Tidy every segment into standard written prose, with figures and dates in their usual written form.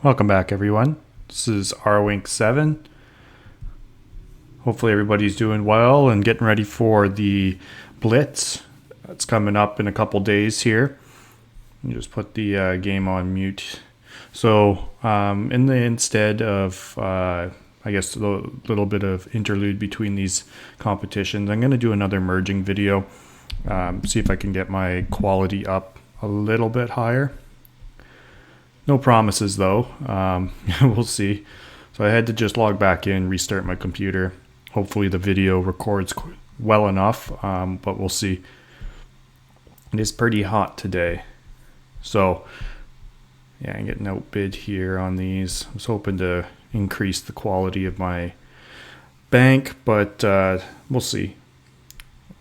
Welcome back, everyone. This is RWink 7. Hopefully everybody's doing well and getting ready for the Blitz. It's coming up in a couple days here. Just put the game on mute. So instead of, I guess, a little bit of interlude between these competitions, I'm going to do another merging video. See if I can get my quality up a little bit higher. No promises though. We'll see. So I had to just log back in, restart my computer. Hopefully the video records well enough, but we'll see. It is pretty hot today. So yeah, I'm getting outbid here on these. I was hoping to increase the quality of my bank, but we'll see.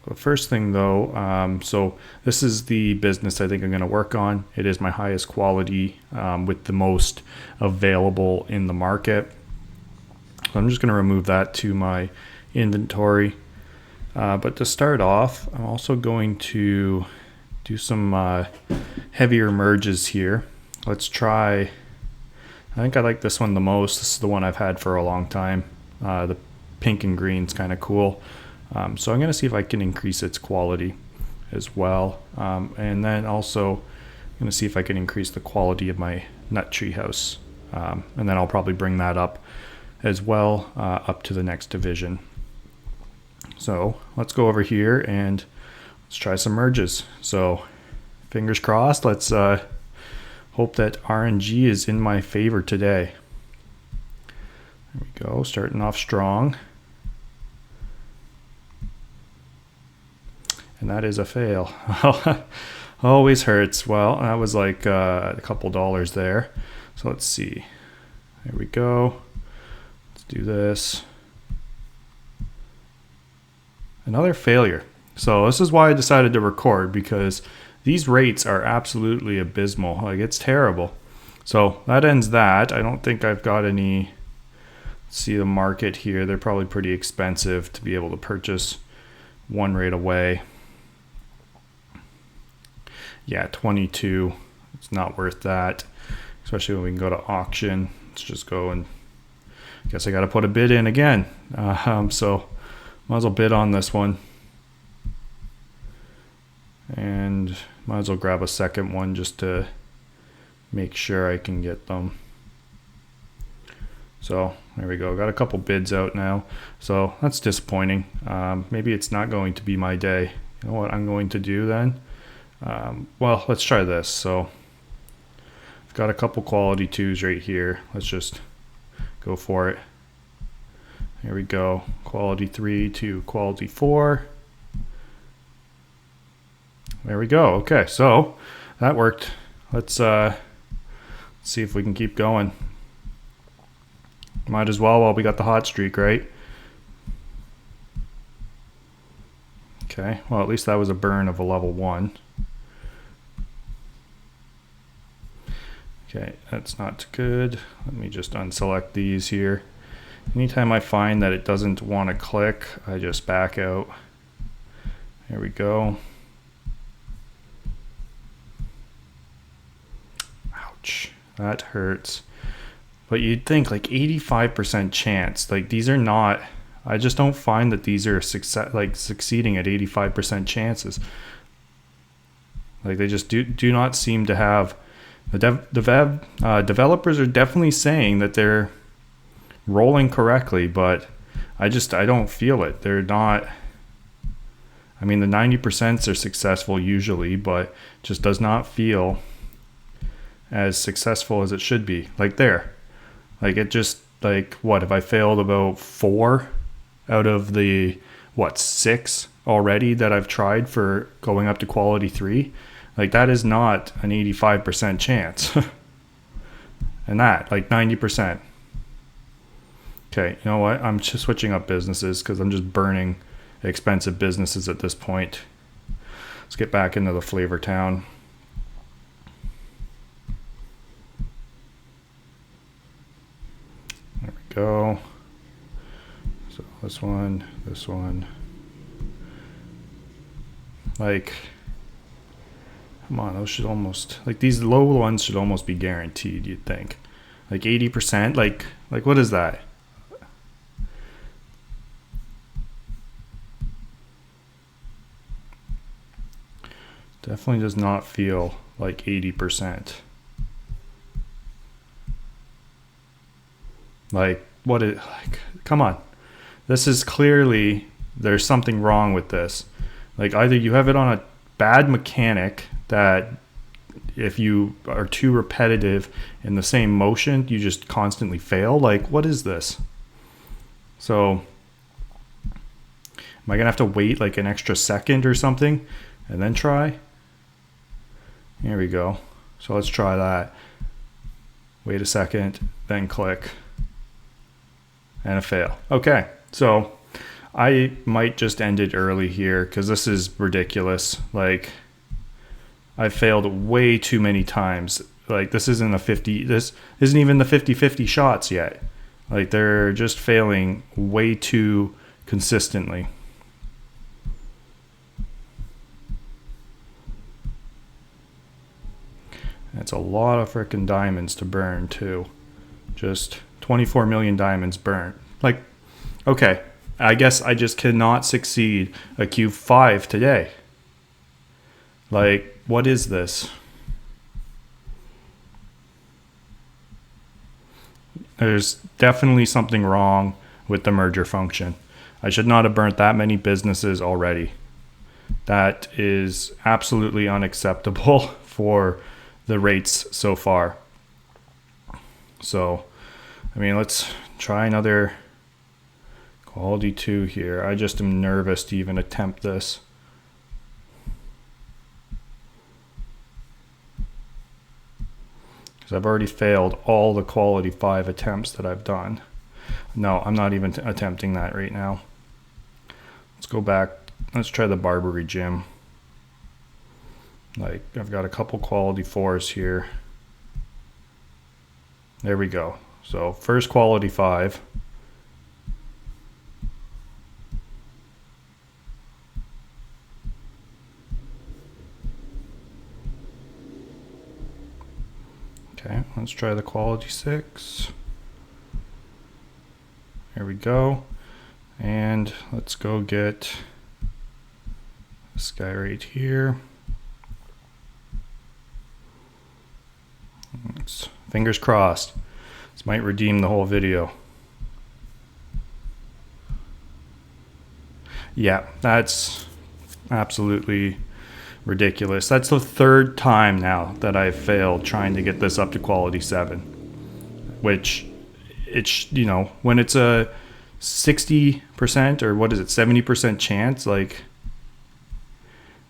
The first thing though, so this is the business I think I'm going to work on. It is my highest quality with the most available in the market. So I'm just going to remove that to my inventory. But to start off, I'm also going to do some heavier merges here. Let's try, I think I like this one the most. This is the one I've had for a long time. The pink and green's kind of cool. So I'm going to see if I can increase its quality as well. And then also I'm going to see if I can increase the quality of my nut tree house. And then I'll probably bring that up as well, up to the next division. So let's go over here and let's try some merges. So fingers crossed, let's hope that RNG is in my favor today. There we go, starting off strong. And that is a fail. Always hurts. Well, that was like a couple dollars there. So let's see. There we go. Let's do this. Another failure. So this is why I decided to record, because these rates are absolutely abysmal. Like, it's terrible. So that ends that. I don't think I've got any. See the market here. They're probably pretty expensive to be able to purchase one right away. Yeah, 22. It's not worth that, especially when we can go to auction. Let's just go and I guess I got to put a bid in again. So might as well bid on this one. And might as well grab a second one just to make sure I can get them. So there we go. Got a couple bids out now. So that's disappointing. Maybe it's not going to be my day. You know what I'm going to do then? Well, let's try this. So I've got a couple quality 2s right here. Let's just go for it. Here we go. Quality 3 to quality 4. There we go. Okay, so that worked. Let's see if we can keep going. Might as well while we got the hot streak, right? Okay, well, at least that was a burn of a level 1. Okay, that's not good. Let me just unselect these here. Anytime I find that it doesn't want to click, I just back out. There we go. Ouch, that hurts. But you'd think like 85% chance, like these are not, I just don't find that these are succeeding at 85% chances. Like they just do not seem to have. The developers are definitely saying that they're rolling correctly, but I don't feel it. They're not. I mean, the 90% are successful usually, but just does not feel as successful as it should be. Like there, like it just like what if I failed about 4 out of the 6 already that I've tried for going up to quality 3. Like that is not an 85% chance. And that, like 90%. Okay, you know what? I'm just switching up businesses because I'm just burning expensive businesses at this point. Let's get back into the flavor town. There we go. So this one. Like, come on, those should almost, like these low ones should almost be guaranteed, you'd think. Like 80%? Like what is that? Definitely does not feel like 80%. Like, what is, like, come on. This is clearly, there's something wrong with this. Like, either you have it on a bad mechanic that if you are too repetitive in the same motion, you just constantly fail. Like, what is this? So, am I gonna have to wait like an extra second or something and then try? Here we go. So let's try that. Wait a second, then click. And a fail. Okay, so I might just end it early here because this is ridiculous. Like, I've failed way too many times. Like, this isn't even the 50-50 shots yet. Like, they're just failing way too consistently. It's a lot of frickin' diamonds to burn too. Just 24 million diamonds burnt. Like, okay, I guess I just cannot succeed a Q5 today. Like, what is this? There's definitely something wrong with the merger function. I should not have burnt that many businesses already. That is absolutely unacceptable for the rates so far. So, I mean, let's try another quality 2 here. I just am nervous to even attempt this. Because I've already failed all the quality 5 attempts that I've done. No, I'm not even attempting that right now. Let's go back. Let's try the Barbary Gym. Like, I've got a couple quality 4s here. There we go. So first quality 5. Okay, let's try the quality 6. There we go. And let's go get this guy right here. Fingers crossed. This might redeem the whole video. Yeah, that's absolutely ridiculous. That's the 3rd time now that I've failed trying to get this up to quality 7. Which, it's, you know, when it's a 60% or what is it, 70% chance, like,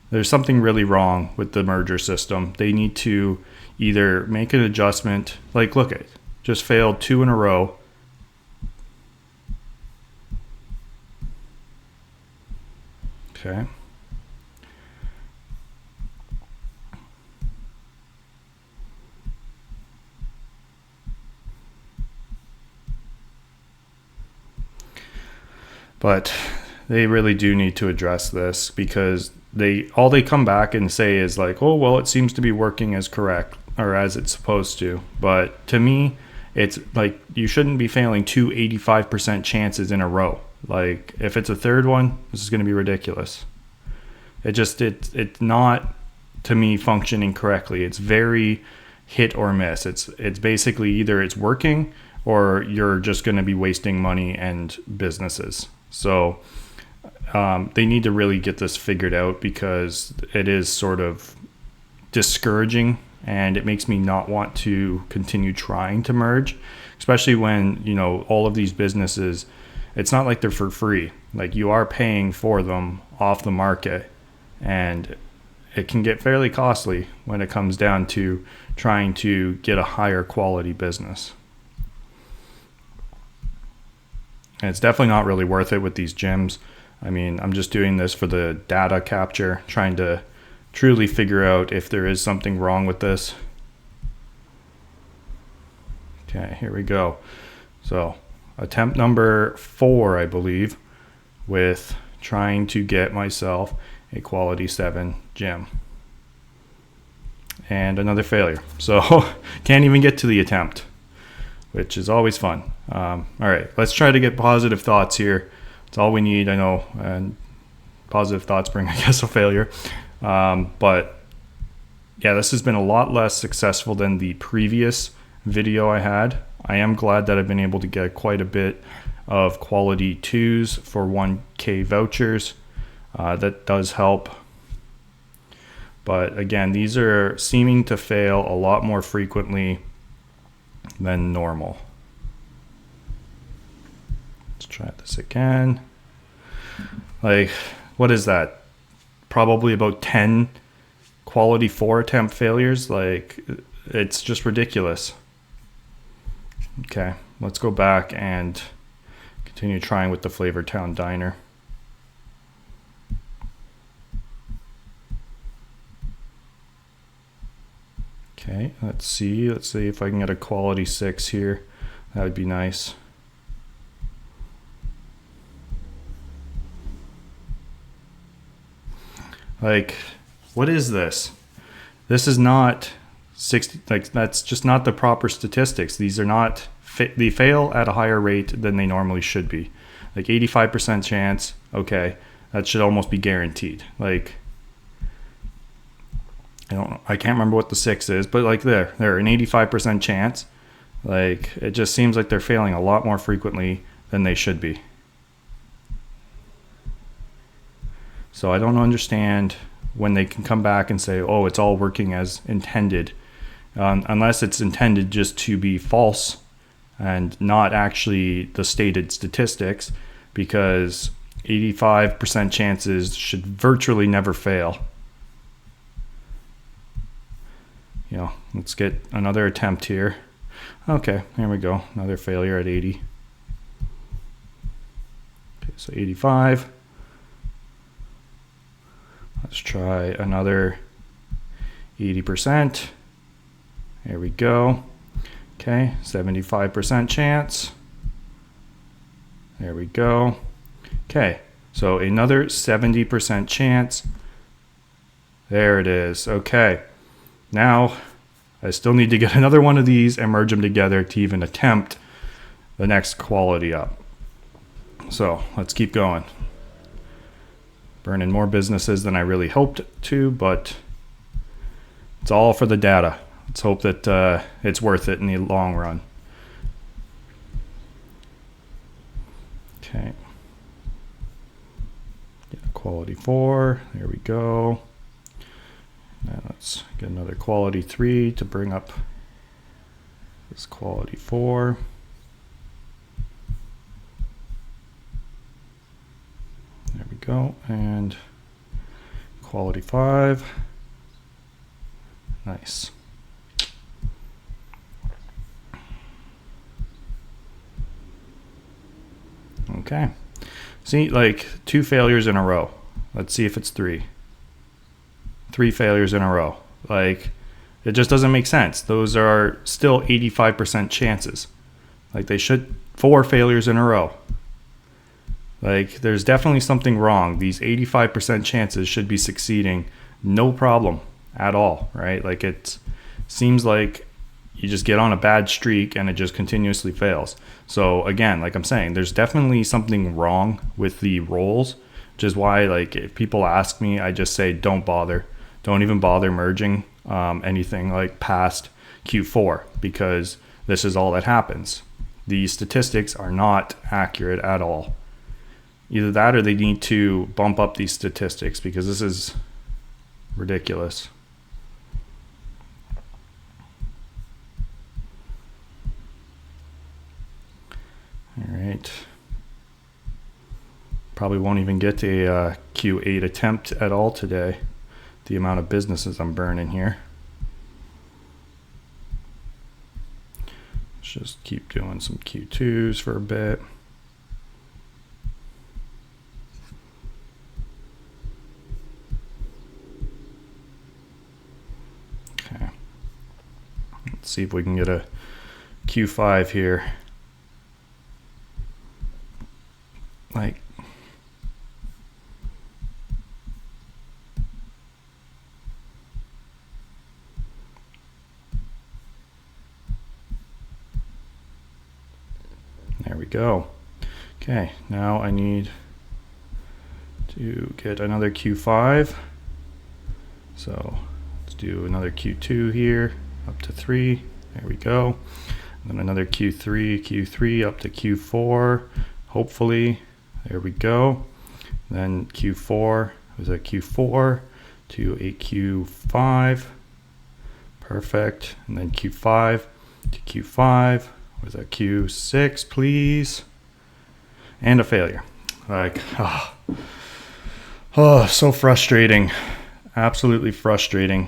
there's something really wrong with the merger system. They need to either make an adjustment. Like, look at, just failed 2 in a row. Okay. But they really do need to address this, because all they come back and say is like, oh, well, it seems to be working as correct or as it's supposed to. But to me, it's like, you shouldn't be failing 2 85% chances in a row. Like, if it's a 3rd one, this is going to be ridiculous. It's not, to me, functioning correctly. It's very hit or miss. It's basically either it's working or you're just going to be wasting money and businesses. So they need to really get this figured out, because it is sort of discouraging, and it makes me not want to continue trying to merge, especially when, you know, all of these businesses, it's not like they're for free. Like, you are paying for them off the market, and it can get fairly costly when it comes down to trying to get a higher quality business. And it's definitely not really worth it with these gyms. I mean, I'm just doing this for the data capture, trying to truly figure out if there is something wrong with this. Okay, here we go. So, attempt number 4, I believe, with trying to get myself a quality 7 gym. And another failure. So, can't even get to the attempt. which is always fun. All right, let's try to get positive thoughts here. It's all we need, I know, and positive thoughts bring, I guess, a failure. But yeah, this has been a lot less successful than the previous video I had. I am glad that I've been able to get quite a bit of quality 2s for 1K vouchers. That does help. But again, these are seeming to fail a lot more frequently than normal. Let's try this again. Like, what is that? Probably about 10 quality 4 attempt failures. Like, it's just ridiculous. Okay, let's go back and continue trying with the Flavortown Diner. Okay, let's see if I can get a quality 6 here. That would be nice. Like, what is this? This is not 60, like, that's just not the proper statistics. These are not, they fail at a higher rate than they normally should be. Like 85% chance, okay, that should almost be guaranteed. Like, I can't remember what the 6 is, but like they're an 85% chance. Like, it just seems like they're failing a lot more frequently than they should be. So I don't understand when they can come back and say, oh, it's all working as intended, unless it's intended just to be false and not actually the stated statistics, because 85% chances should virtually never fail. You know, let's get another attempt here. Okay, here we go. Another failure at 80. Okay, so 85. Let's try another 80%. There we go. Okay, 75% chance. There we go. Okay, so another 70% chance. There it is. Okay, now I still need to get another one of these and merge them together to even attempt the next quality up. So let's keep going. Burning more businesses than I really hoped to, but it's all for the data. Let's hope that it's worth it in the long run. Okay. Yeah, quality 4. There we go. Now let's get another quality 3 to bring up this quality 4. There we go. And quality 5. Nice. Okay. See, like 2 failures in a row. Let's see if it's 3. 3 failures in a row. Like, it just doesn't make sense. Those are still 85% chances. Like, they should 4 failures in a row. Like, there's definitely something wrong. These 85% chances should be succeeding, no problem at all, right? Like, it seems like you just get on a bad streak and it just continuously fails. So again, like I'm saying, there's definitely something wrong with the rolls, which is why, like, if people ask me, I just say don't bother. Don't even bother merging anything like past Q4, because this is all that happens. The statistics are not accurate at all. Either that or they need to bump up these statistics, because this is ridiculous. All right. Probably won't even get a Q8 attempt at all today. The amount of businesses I'm burning here. Let's just keep doing some Q2s for a bit. Okay. Let's see if we can get a Q5 here. Like, go. Okay, now I need to get another Q5. So let's do another Q2 here, up to 3. There we go. And then another Q3 up to Q4. Hopefully, there we go. Then Q4 was a Q4 to a Q5. Perfect. And then Q5 to Q5 with a Q6, please. And a failure. Like, so frustrating. Absolutely frustrating.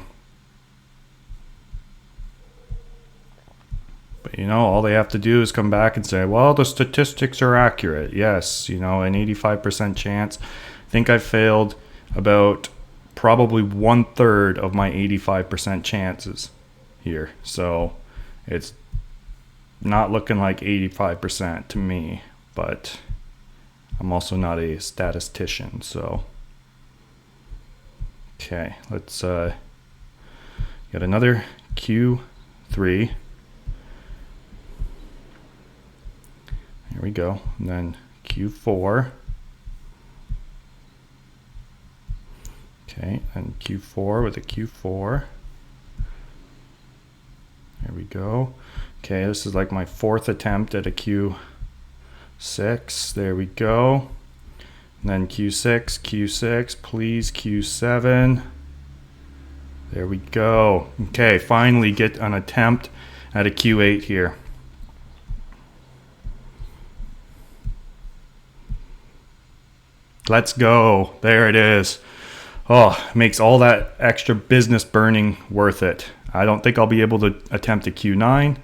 But all they have to do is come back and say, well, the statistics are accurate. Yes, an 85% chance. I think I failed about probably 1/3 of my 85% chances here. So it's not looking like 85% to me, but I'm also not a statistician, so. Okay, let's get another Q3. Here we go. And then Q4. Okay, and Q4 with a Q4. There we go. Okay, this is like my 4th attempt at a Q6. There we go. And then Q6, please, Q7. There we go. Okay, finally get an attempt at a Q8 here. Let's go. There it is. Oh, makes all that extra business burning worth it. I don't think I'll be able to attempt a Q9,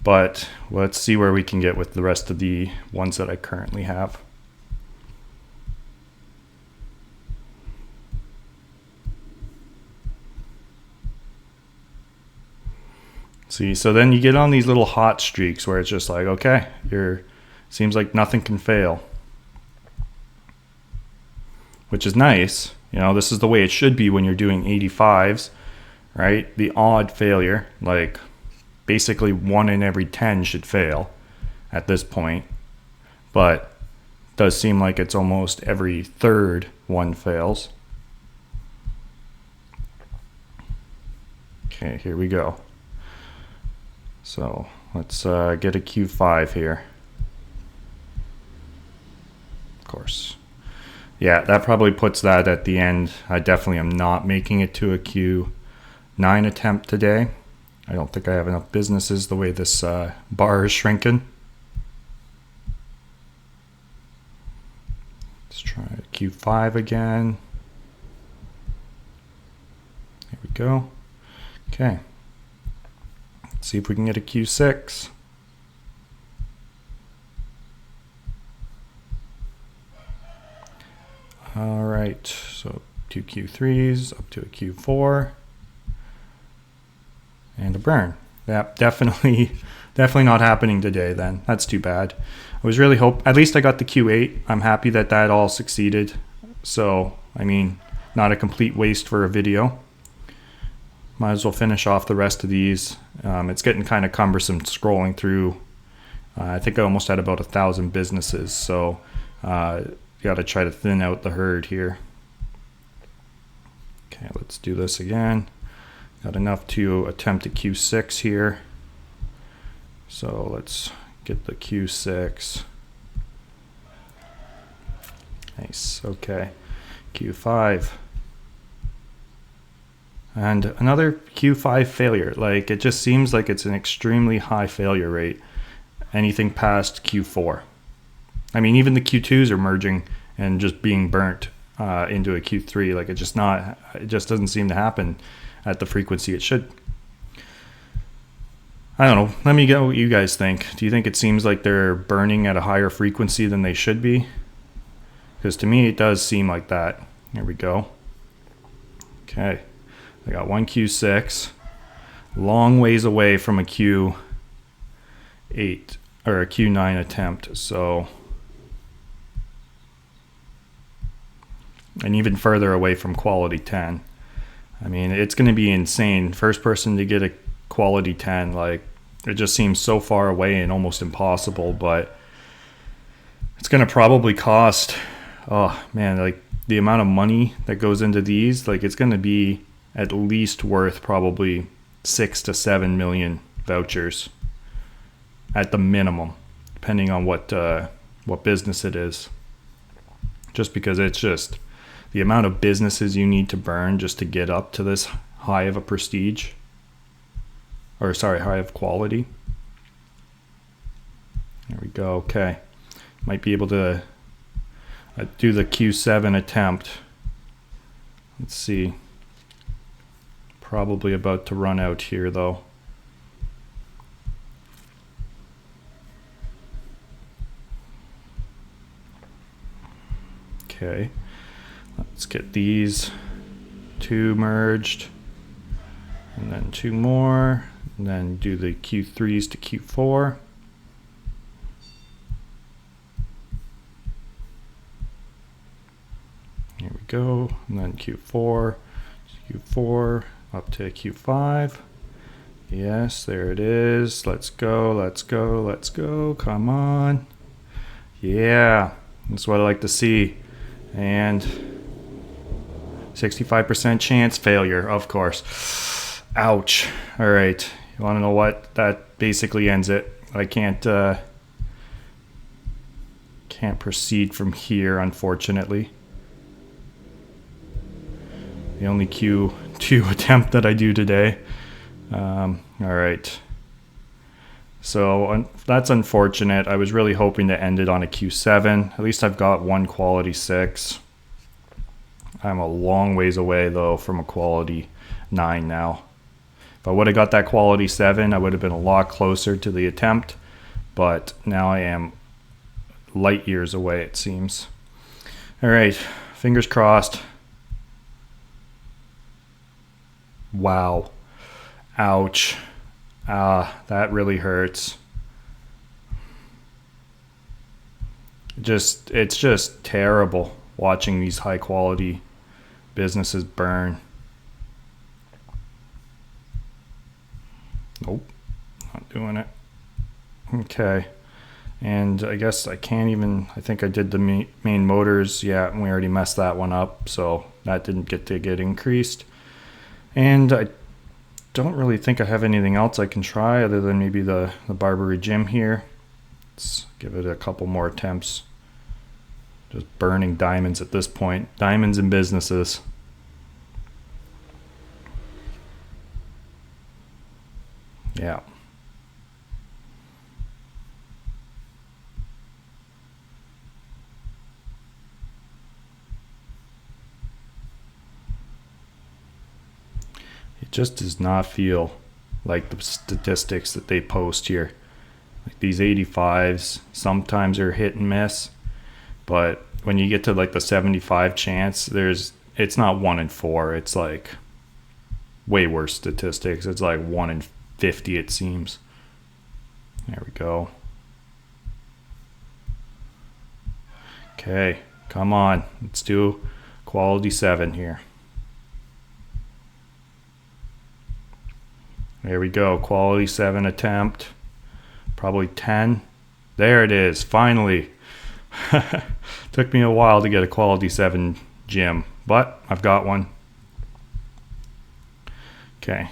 but let's see where we can get with the rest of the ones that I currently have. See, so then you get on these little hot streaks where it's just like, okay, seems like nothing can fail. Which is nice. This is the way it should be when you're doing 85s, right? The odd failure, like basically 1 in every 10 should fail at this point. But it does seem like it's almost every 3rd one fails. Okay, here we go. So let's get a Q5 here. Of course. Yeah, that probably puts that at the end. I definitely am not making it to a Q9 attempt today. I don't think I have enough businesses the way this bar is shrinking. Let's try Q5 again. There we go. Okay. Let's see if we can get a Q6. All right, so 2 Q3s up to a Q4 and a burn. Yeah, definitely not happening today then. That's too bad. I was really at least I got the Q8. I'm happy that all succeeded. So, not a complete waste for a video. Might as well finish off the rest of these. It's getting kind of cumbersome scrolling through. I think I almost had about 1,000 businesses. So, got to try to thin out the herd here. Okay, let's do this again. Got enough to attempt a Q6 here. So let's get the Q6. Nice, okay. Q5. And another Q5 failure. Like, it just seems like it's an extremely high failure rate. Anything past Q4. Even the Q2s are merging and just being burnt into a Q3. Like, it just doesn't seem to happen at the frequency it should. I don't know. Let me get what you guys think. Do you think it seems like they're burning at a higher frequency than they should be? Because to me, it does seem like that. Here we go. Okay. I got one Q6. Long ways away from a Q8 or a Q9 attempt. So, and even further away from quality 10. It's going to be insane. First person to get a quality 10, like, it just seems so far away and almost impossible. But It's going to probably cost, oh man, like the amount of money that goes into these, like it's going to be at least worth probably 6 to 7 million vouchers at the minimum, depending on what business it is. Just because it's just the amount of businesses you need to burn just to get up to this high of a prestige, or sorry, high of quality. There we go. Okay, might be able to do the Q7 attempt. Let's see. Probably about to run out here though. Okay, let's get these two merged, and then two more, and then do the Q3s to Q4. Here we go, and then Q4 up to Q5. Yes, there it is. Let's go, let's go, let's go. Come on. Yeah, that's what I like to see. And 65% chance failure, of course. Ouch. All right. You want to know what? That basically ends it. I can't proceed from here, unfortunately. The only Q2 attempt that I do today. All right. So that's unfortunate. I was really hoping to end it on a Q7. At least I've got one quality 6. I'm a long ways away, though, from a quality 9 now. If I would have got that quality 7, I would have been a lot closer to the attempt. But now I am light years away, it seems. All right. Fingers crossed. Wow. Ouch. That really hurts. It's just terrible watching these high quality businesses burn. Nope, not doing it. Okay. And I guess I think I did the main motors. Yeah, and we already messed that one up. So that didn't get increased. And I don't really think I have anything else I can try other than maybe the Barbary Gym here. Let's give it a couple more attempts. Just burning diamonds at this point. Diamonds in businesses. Yeah. It just does not feel like the statistics that they post here. Like these 85s, sometimes are hit and miss, but when you get to like the 75 chance, it's not 1 in 4. It's like way worse statistics. It's like 1 in 50, it seems. There we go. Okay, come on. Let's do quality 7 here. There we go. Quality 7 attempt. Probably 10. There it is. Finally. Took me a while to get a quality 7 gym, but I've got one. Okay.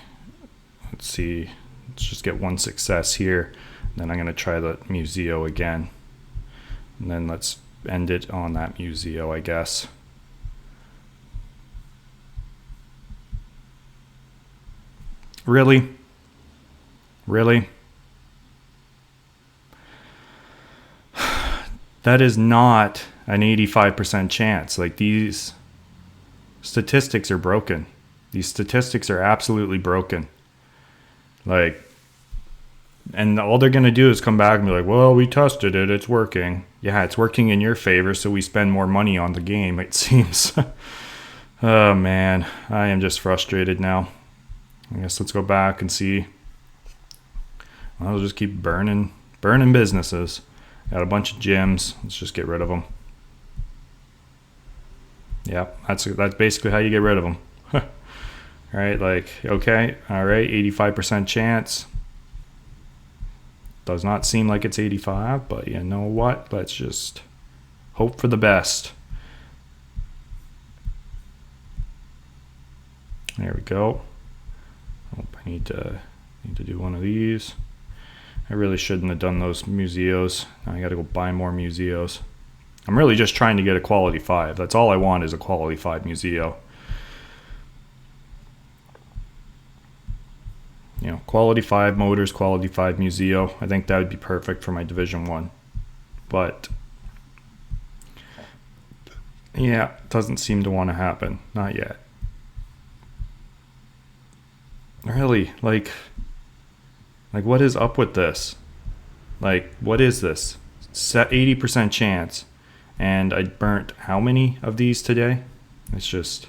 Let's see. Let's just get one success here. Then I'm going to try the Museo again. And then let's end it on that Museo, I guess. Really? Really? That is not an 85% chance. Like, these statistics are broken. These statistics are absolutely broken. Like, and all they're going to do is come back and be like, well, we tested it. It's working. Yeah, it's working in your favor, so we spend more money on the game, it seems. Oh, man. I am just frustrated now. I guess let's go back and see. I'll just keep burning businesses. Got a bunch of gyms. Let's just get rid of them. Yeah, that's basically how you get rid of them. Right, like, okay, all right, 85% chance. Does not seem like it's 85, but you know what? Let's just hope for the best. There we go. Oh, I need to do one of these. I really shouldn't have done those museos. Now I got to go buy more museos. I'm really just trying to get a quality 5. That's all I want is a quality 5 museo. You know, quality 5 motors, quality 5 museo. I think that would be perfect for my Division 1. But yeah, it doesn't seem to want to happen. Not yet. Really, like what is up with this? Like, what is this? Set 80% chance, and I burnt how many of these today? It's just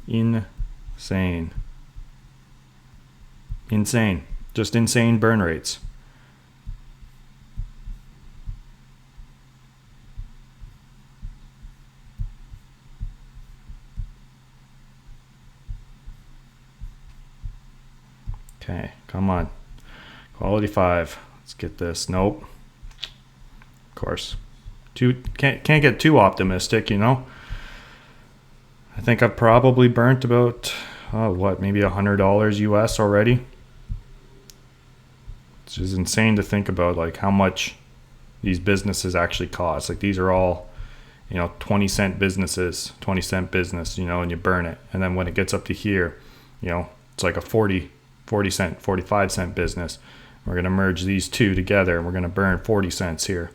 insane. Insane. Just insane burn rates. Okay, come on. Quality 5. Let's get this. Nope. Of course. Can't get too optimistic, you know. I think I've probably burnt about maybe $100 US already. It's just insane to think about, like, how much these businesses actually cost. Like, these are all, 20-cent businesses, 20-cent business, and you burn it. And then when it gets up to here, it's like a 40-cent, 45-cent business. We're going to merge these two together and we're going to burn 40 cents here,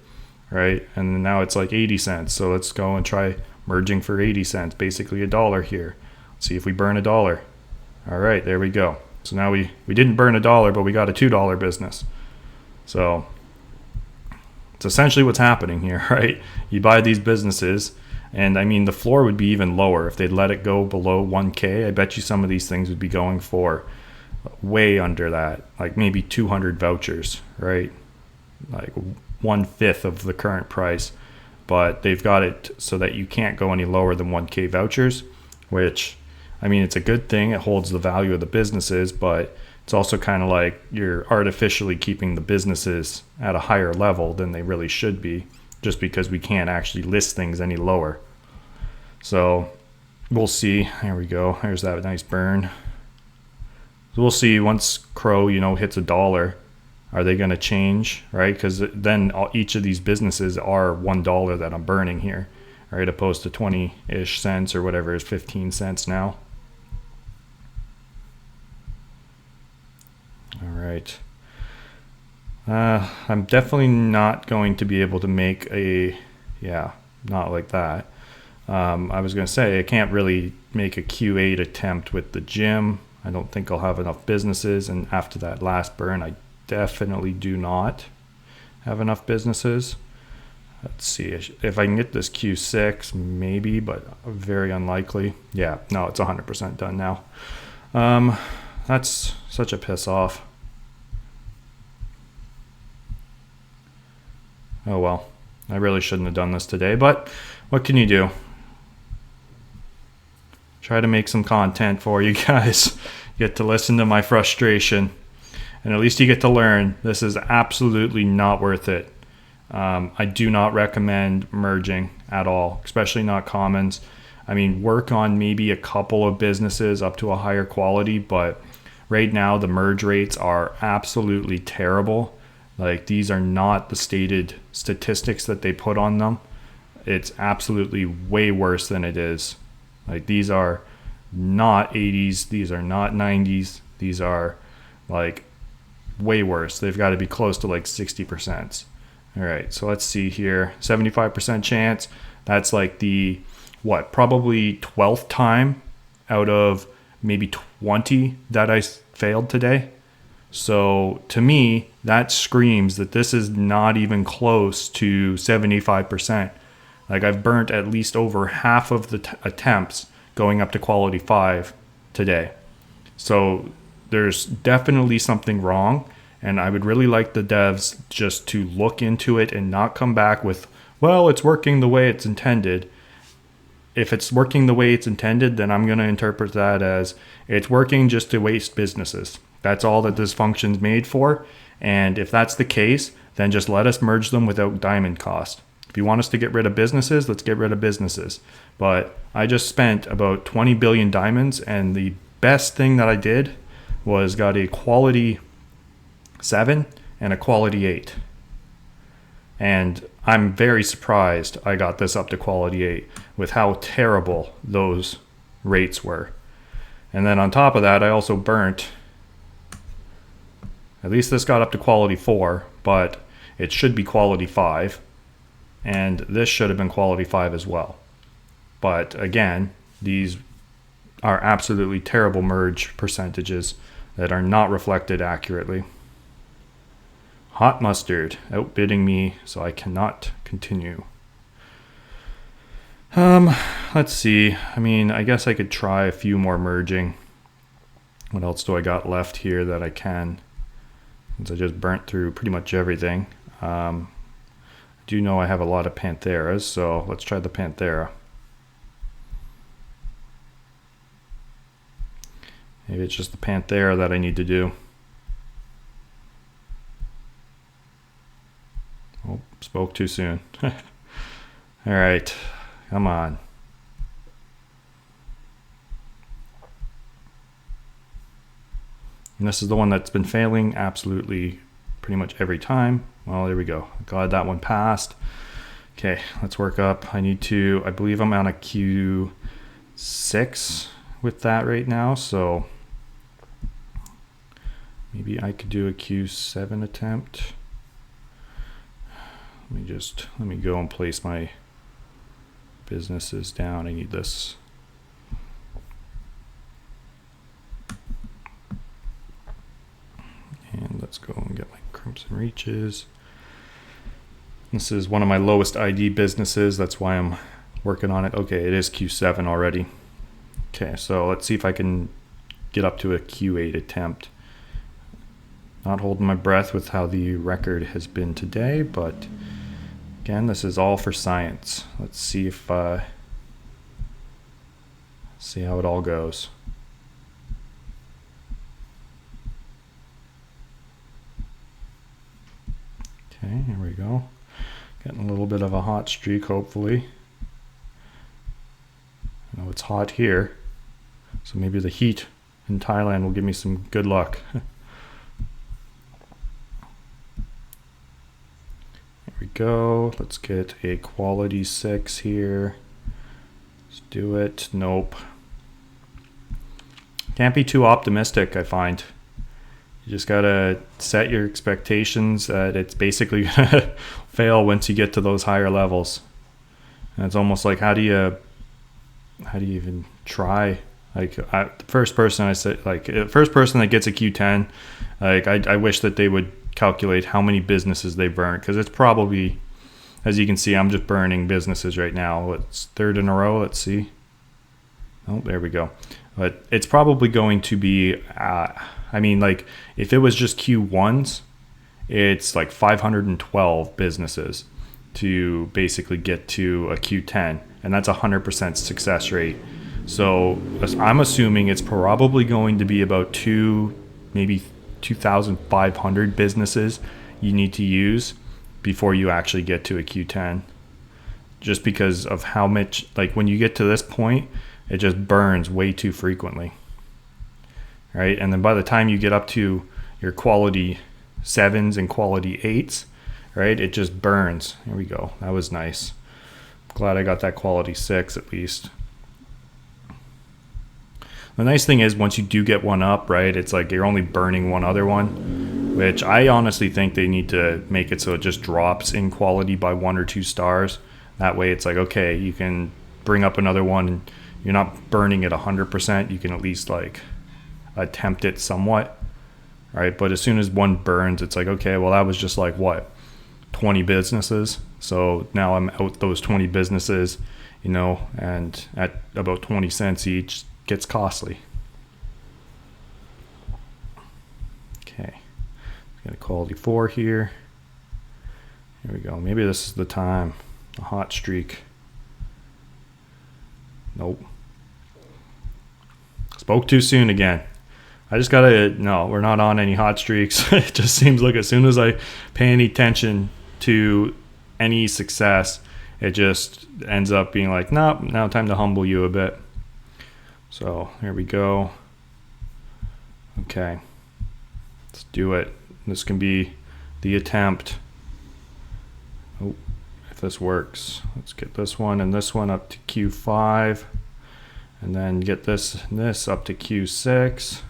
right? And now it's like 80 cents. So let's go and try merging for 80 cents, basically $1 here. Let's see if we burn $1. All right, there we go. So now we didn't burn $1, but we got a $2 business. So it's essentially what's happening here, right? You buy these businesses, and I mean, the floor would be even lower if they'd let it go below 1K. I bet you some of these things would be going for way under that, like maybe 200 vouchers, right? Like 1/5 of the current price, but they've got it so that you can't go any lower than 1K vouchers, which, I mean, it's a good thing. It holds the value of the businesses, but it's also kind of like you're artificially keeping the businesses at a higher level than they really should be, just because we can't actually list things any lower. So we'll see. There we go. There's that nice burn. So we'll see once Crow, hits $1. Are they going to change, right? Because then each of these businesses are $1 that I'm burning here, right? Opposed to 20-ish cents or whatever is 15 cents now. All right. I'm definitely not going to be able to make not like that. I was going to say I can't really make a Q8 attempt with the gym. I don't think I'll have enough businesses, and after that last burn, I definitely do not have enough businesses. Let's see if I can get this Q6, maybe, but very unlikely. Yeah, no, it's 100% done now. That's such a piss off. Oh well, I really shouldn't have done this today, but what can you do? Try to make some content for you guys. You get to listen to my frustration, and at least you get to learn. This is absolutely not worth it. I do not recommend merging at all, especially not commons. I mean, work on maybe a couple of businesses up to a higher quality, but right now the merge rates are absolutely terrible. Like, these are not the stated statistics that they put on them. It's absolutely way worse than it is. Like, these are not 80s, these are not 90s, these are like way worse. They've got to be close to like 60%. All right, so let's see here. 75% chance. That's like the probably 12th time out of maybe 20 that I failed today. So to me, that screams that this is not even close to 75%. Like, I've burnt at least over half of the attempts going up to quality 5 today. So there's definitely something wrong, and I would really like the devs just to look into it and not come back with, well, it's working the way it's intended. If it's working the way it's intended, then I'm going to interpret that as it's working just to waste businesses. That's all that this function's made for. And if that's the case, then just let us merge them without diamond cost. If you want us to get rid of businesses, let's get rid of businesses. But I just spent about 20 billion diamonds, and the best thing that I did was got a quality 7 and a quality 8. And I'm very surprised I got this up to quality 8 with how terrible those rates were. And then on top of that, I also burnt, at least this got up to quality 4, but it should be quality 5. And this should have been quality 5 as well. But again, these are absolutely terrible merge percentages that are not reflected accurately. Hot mustard outbidding me, so I cannot continue. Let's see. I mean, I guess I could try a few more merging. What else do I got left here that I can? Since I just burnt through pretty much everything. I do know I have a lot of Pantheras, so let's try the Panthera. Maybe it's just the Panthera that I need to do. Oh, spoke too soon. All right, come on. And this is the one that's been failing absolutely pretty much every time. Well, there we go. Glad that one passed. Okay, let's work up. I believe I'm on a Q6 with that right now, so maybe I could do a Q7 attempt. Let me go and place my businesses down. I need this. And let's go and get my Crimson Reaches. This is one of my lowest ID businesses. That's why I'm working on it. Okay, it is Q7 already. Okay, so let's see if I can get up to a Q8 attempt. Not holding my breath with how the record has been today, but again, this is all for science. Let's see if see how it all goes. Okay, here we go. Getting a little bit of a hot streak, hopefully. I know it's hot here, so maybe the heat in Thailand will give me some good luck. Here we go. Let's get a quality 6 here. Let's do it. Nope. Can't be too optimistic, I find. You just gotta set your expectations that it's basically gonna fail once you get to those higher levels. And it's almost like how do you even try? Like the first person that gets a Q10, like I wish that they would calculate how many businesses they burn, because it's probably, as you can see, I'm just burning businesses right now. It's third in a row. Let's see. Oh, there we go. But it's probably going to be, I mean, like if it was just Q1s, it's like 512 businesses to basically get to a Q10, and that's 100% success rate. So I'm assuming it's probably going to be about maybe 2,500 businesses you need to use before you actually get to a Q10. Just because of how much, like when you get to this point, it just burns way too frequently. Right? And then by the time you get up to your quality 7s and quality 8s, right, it just burns. There we go. That was nice. Glad I got that quality 6 at least. The nice thing is once you do get one up, right, it's like you're only burning one other one, which I honestly think they need to make it so it just drops in quality by 1 or 2 stars. That way it's like, okay, you can bring up another one and you're not burning it 100%. You can at least like attempt it somewhat, right? But as soon as one burns, it's like, okay, well, that was just like what, 20 businesses. So now I'm out those 20 businesses, you know, and at about 20 cents each, gets costly. Okay, got a quality 4 here. Here we go. Maybe this is the time. A hot streak. Nope. Spoke too soon again. I just gotta, no, we're not on any hot streaks. It just seems like as soon as I pay any attention to any success, it just ends up being like, nope, now time to humble you a bit. So here we go. Okay, let's do it. This can be the attempt. Oh, if this works, let's get this one and this one up to Q5, and then get this and this up to Q6.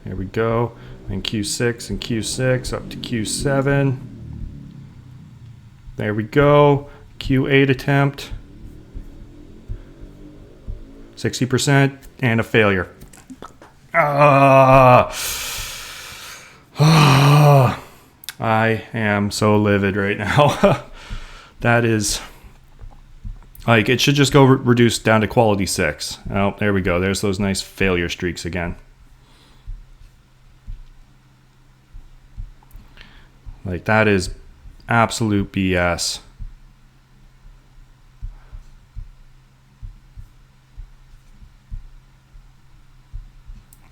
Here we go. And Q6 and Q6 up to Q7. There we go. Q8 attempt. 60% and a failure. I am so livid right now. That is like, it should just go reduced down to quality 6. Oh, there we go. There's those nice failure streaks again. Like, that is absolute BS.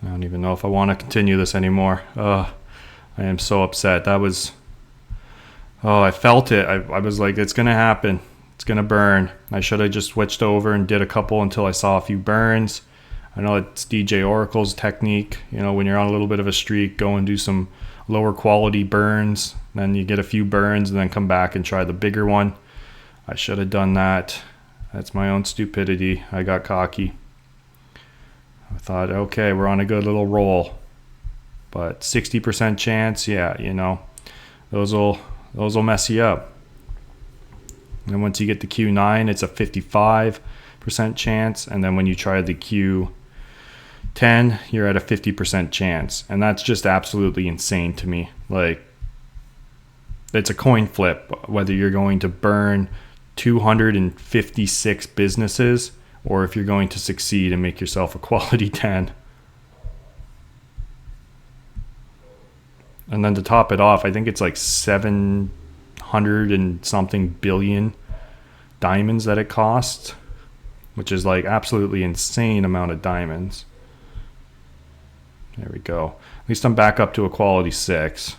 I don't even know if I want to continue this anymore. I am so upset. That was... Oh, I felt it. I was like, it's going to happen. It's going to burn. I should have just switched over and did a couple until I saw a few burns. I know it's DJ Oracle's technique. You know, when you're on a little bit of a streak, go and do some lower quality burns. Then you get a few burns and then come back and try the bigger one. I should have done that. That's my own stupidity. I got cocky. I thought, okay, we're on a good little roll. But 60% chance, yeah, you know, those will mess you up. And once you get to Q9, it's a 55% chance. And then when you try the Q10, you're at a 50% chance. And that's just absolutely insane to me. Like, it's a coin flip whether you're going to burn 256 businesses or if you're going to succeed and make yourself a quality 10. And then to top it off, I think it's like 700 and something billion diamonds that it costs, which is like absolutely insane amount of diamonds. There we go. At least I'm back up to a quality 6.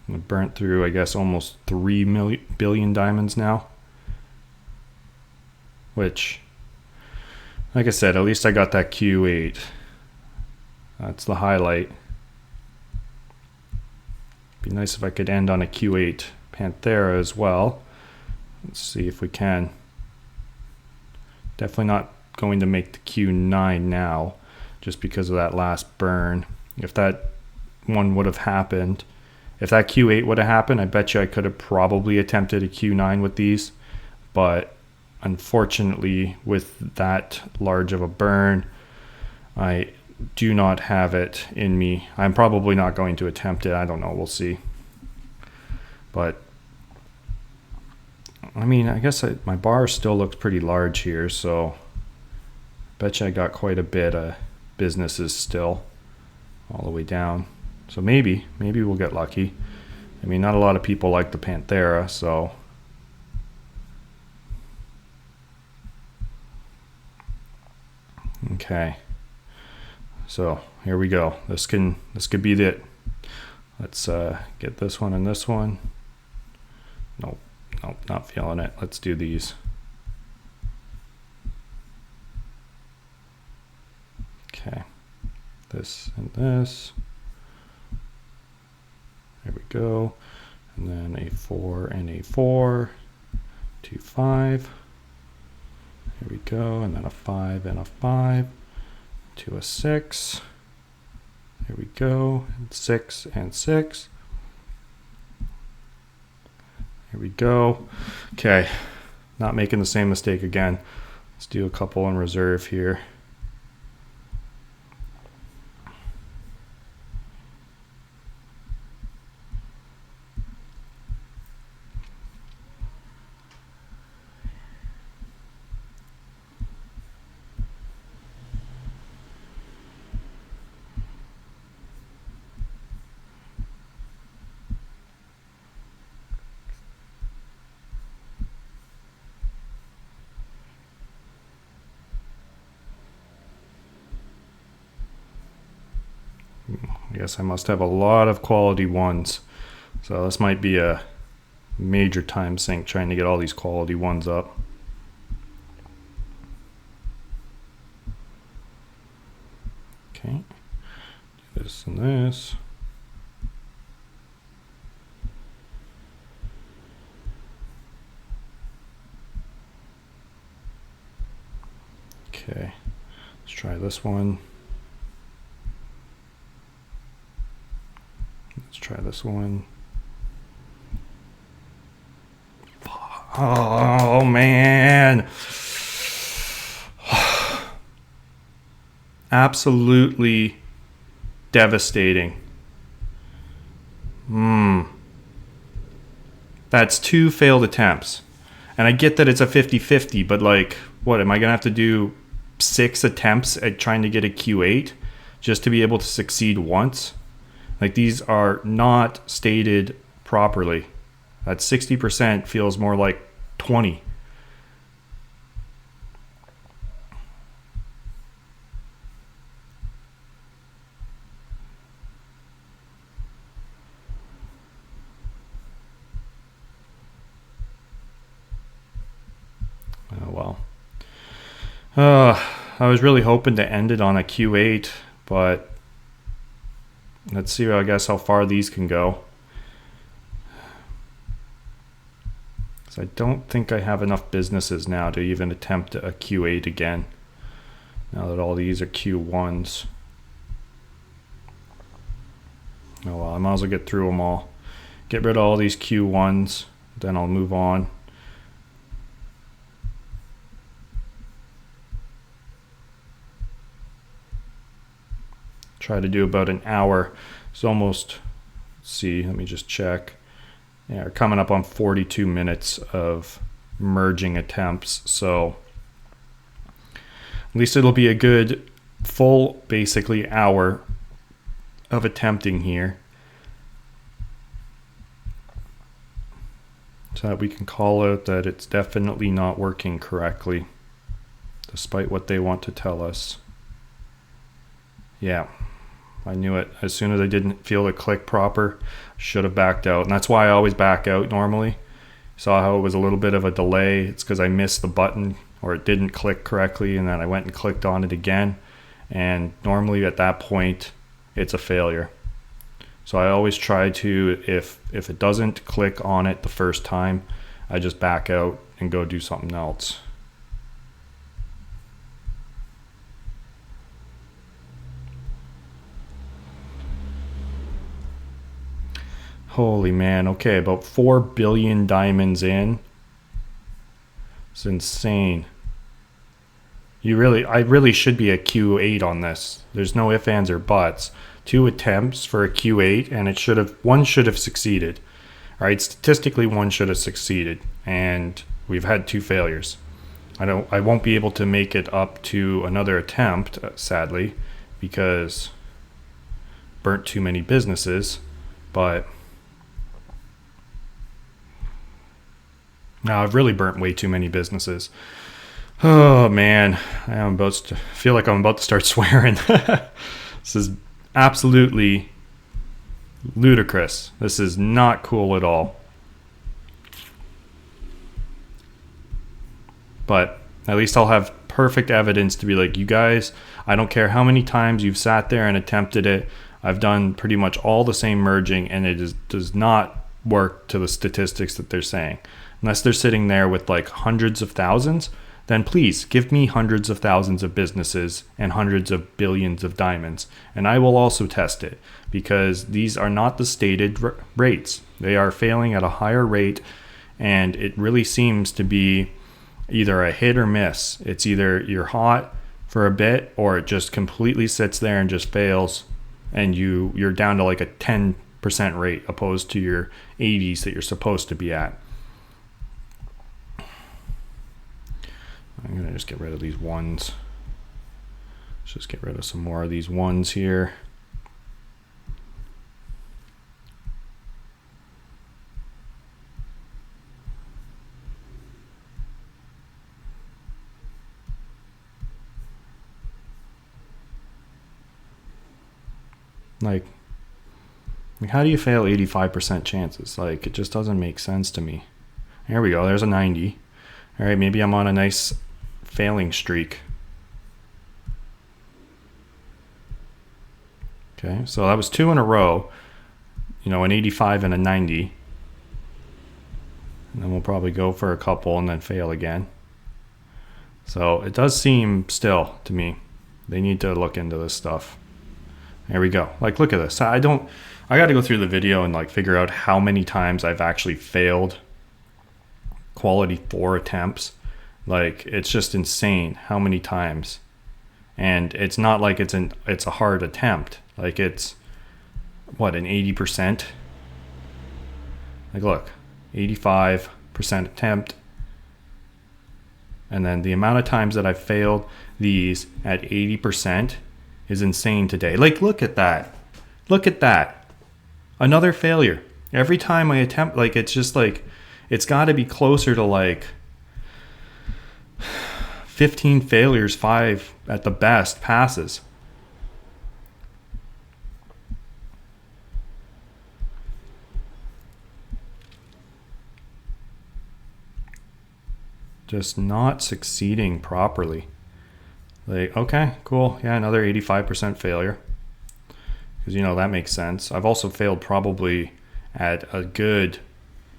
I burnt through, I guess, almost 3 billion diamonds now. Which, like I said, at least I got that Q8. That's the highlight. Be nice if I could end on a Q8 Panthera as well. Let's see if we can. Definitely not going to make the Q9 now, just because of that last burn. If that one would have happened, if that Q8 would have happened, I bet you I could have probably attempted a Q9 with these. But unfortunately, with that large of a burn, I do not have it in me. I'm probably not going to attempt it. I don't know. We'll see. But I mean, I guess my bar still looks pretty large here, so I bet you I got quite a bit of businesses still all the way down. So maybe we'll get lucky. I mean, not a lot of people like the Panthera, so okay. So here we go. This could be it. Let's get this one and this one. Nope, not feeling it. Let's do these. Okay, this and this. There we go. And then a 4 and a 4. 2, 5. Here we go. And then a 5 and a 5. To a 6. There we go. And 6 and 6. Here we go. Okay. Not making the same mistake again. Let's do a couple in reserve here. I guess I must have a lot of quality ones. So this might be a major time sink trying to get all these quality ones up. Okay, this and this. Okay, let's try this one. Let's try this one. Oh man. Absolutely devastating. That's 2 failed attempts. And I get that it's a 50-50, but like, what, am I going to have to do 6 attempts at trying to get a Q8 just to be able to succeed once? Like, these are not stated properly. That 60% feels more like 20. Oh well. I was really hoping to end it on a Q8, but let's see, I guess, how far these can go. So I don't think I have enough businesses now to even attempt a Q8 again, now that all these are Q1s. Oh well, I might as well get through them all. Get rid of all these Q1s, then I'll move on. Try to do about an hour. It's almost, let's see, let me just check. Yeah, we're coming up on 42 minutes of merging attempts. So at least it'll be a good full, basically, hour of attempting here, so that we can call out that it's definitely not working correctly, despite what they want to tell us. Yeah, I knew it. As soon as I didn't feel the click proper, should have backed out. And that's why I always back out normally. Saw how it was a little bit of a delay. It's because I missed the button, or it didn't click correctly, and then I went and clicked on it again. And normally at that point, it's a failure. So I always try to, if it doesn't click on it the first time, I just back out and go do something else. Holy man. Okay, about 4 billion diamonds in. It's insane. I really should be a Q8 on this. There's no ifs, ands, or buts. 2 attempts for a Q8, and one should have succeeded. All right, statistically, one should have succeeded, and we've had 2 failures. I won't be able to make it up to another attempt, sadly, because burnt too many businesses. But no, I've really burnt way too many businesses. Oh man, feel like I'm about to start swearing. This is absolutely ludicrous. This is not cool at all. But at least I'll have perfect evidence to be like, you guys, I don't care how many times you've sat there and attempted it. I've done pretty much all the same merging, and does not work to the statistics that they're saying. Unless they're sitting there with like hundreds of thousands, then please give me hundreds of thousands of businesses and hundreds of billions of diamonds, and I will also test it, because these are not the stated rates. They are failing at a higher rate, and it really seems to be either a hit or miss. It's either you're hot for a bit, or it just completely sits there and just fails, and you're down to like a 10% rate opposed to your 80s that you're supposed to be at. I'm going to just get rid of these ones. Let's just get rid of some more of these ones here. Like, Like, how do you fail 85% chances? Like, it just doesn't make sense to me. There we go. There's a 90. All right, maybe I'm on a nice failing streak. Okay, so that was 2 in a row. You know, an 85 and a 90. And then we'll probably go for a couple and then fail again. So it does seem still to me they need to look into this stuff. There we go. Like, look at this. I got to go through the video and like figure out how many times I've actually failed quality 4 attempts. Like, it's just insane how many times. And it's not like it's a hard attempt. Like, it's what, an 80%? Like, look, 85% attempt. And then the amount of times that I've failed these at 80% is insane today. Like, look at that. Look at that. Another failure. Every time I attempt, like, it's just like, it's got to be closer to like 15 failures, 5 at the best passes. Just not succeeding properly. Like, okay, cool. Yeah, another 85% failure. Because, you know, that makes sense. I've also failed probably at a good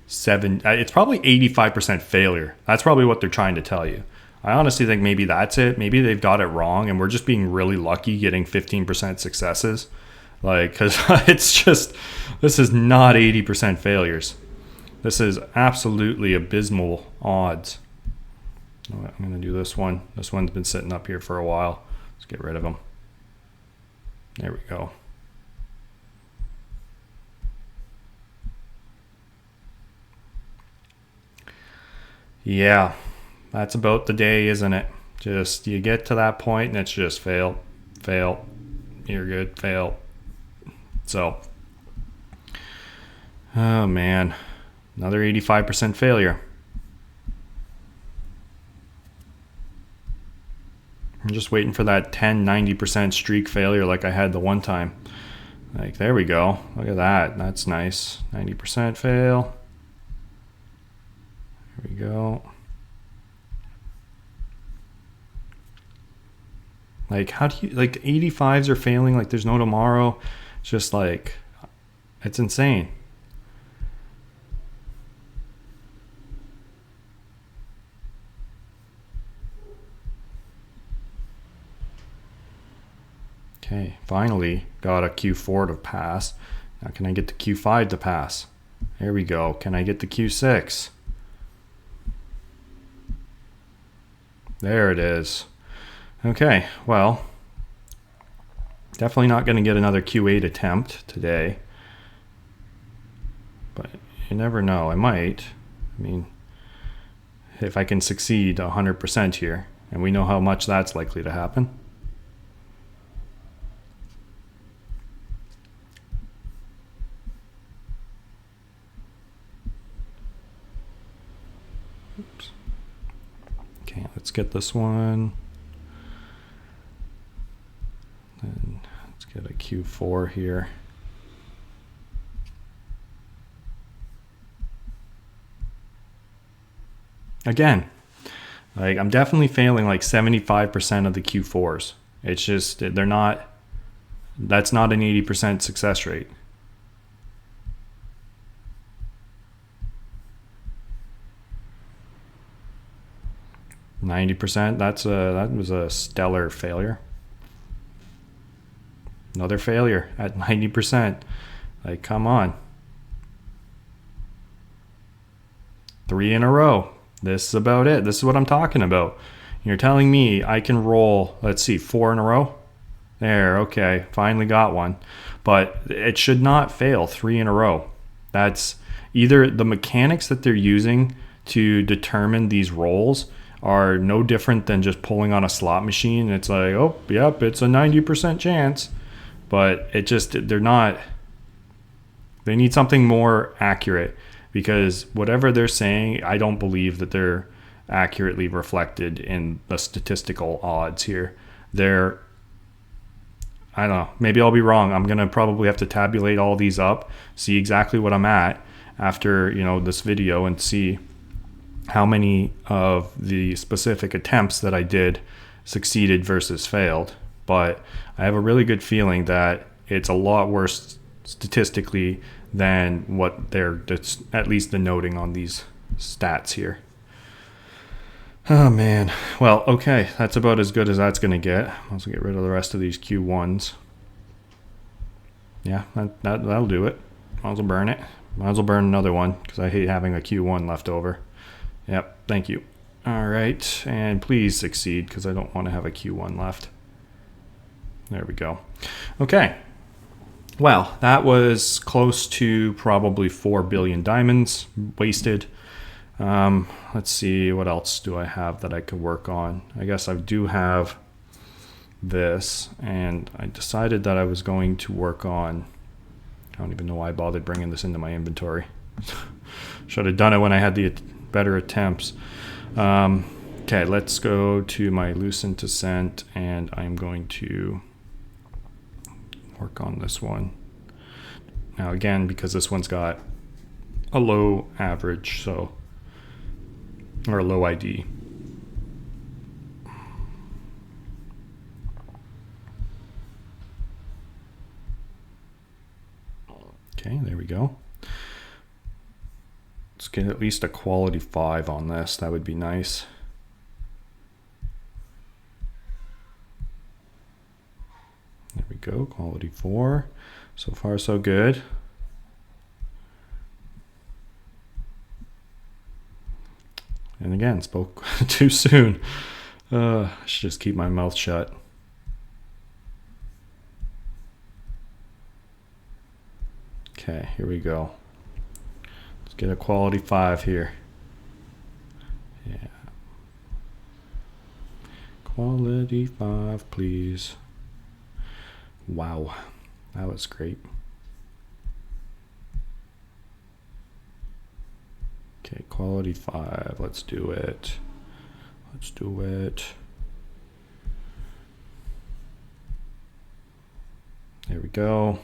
7. It's probably 85% failure. That's probably what they're trying to tell you. I honestly think maybe that's it. Maybe they've got it wrong and we're just being really lucky getting 15% successes. Like, because it's just, this is not 80% failures. This is absolutely abysmal odds. I'm going to do this one. This one's been sitting up here for a while. Let's get rid of them. There we go. Yeah, that's about the day, isn't it? Just, you get to that point and it's just fail, fail, you're good, fail. So, oh man, another 85% failure. I'm just waiting for that 90% streak failure like I had the one time. Like, there we go. Look at that. That's nice. 90% fail. There we go. Like, how do you, like, 85s are failing like there's no tomorrow. It's just like, it's insane. Okay, finally got a Q4 to pass. Now can I get the Q5 to pass? There we go. Can I get the Q6? There it is. Okay, well, definitely not going to get another Q8 attempt today. But you never know. I might. I mean, if I can succeed 100% here, and we know how much that's likely to happen. Oops. Okay, let's get this one. Then let's get a Q4 here. Again, like, I'm definitely failing like 75% of the Q4s. It's just, they're not, that's not an 80% success rate. %, that was a stellar failure. Another failure at 90%. Like, come on. 3 in a row. This is about it. This is what I'm talking about. You're telling me I can roll, let's see, 4 in a row? There, okay, finally got one. But it should not fail 3 in a row. That's either the mechanics that they're using to determine these rolls are no different than just pulling on a slot machine. It's like, oh, yep, it's a 90% chance. But it just, they're not, they need something more accurate, because whatever they're saying, I don't believe that they're accurately reflected in the statistical odds here. I don't know. Maybe I'll be wrong. I'm going to probably have to tabulate all these up, see exactly what I'm at after, this video, and see how many of the specific attempts that I did succeeded versus failed. But I have a really good feeling that it's a lot worse statistically than what they're at least denoting on these stats here. Oh man. Well, okay, that's about as good as that's going to get. I'll also get rid of the rest of these Q1s. Yeah, that'll do it. Might as well burn it. Might as well burn another one because I hate having a Q1 left over. Yep, thank you. All right, and please succeed because I don't want to have a Q1 left. There we go. Okay. Well, that was close to probably 4 billion diamonds wasted. Let's see, what else do I have that I could work on? I guess I do have this, and I decided that I was going to work on, I don't even know why I bothered bringing this into my inventory. Should have done it when I had the better attempts. Okay, let's go to my loosened descent, and I'm going to work on this one. Now again, because this one's got a low average, so, or a low ID. Okay, there we go. Let's get at least a quality 5 on this. That would be nice. There we go, quality 4. So far, so good. And again, spoke too soon. I should just keep my mouth shut. Okay, here we go. Let's get a quality 5 here. Yeah. Quality 5, please. Wow, that was great. Okay, quality 5, let's do it. Let's do it. There we go.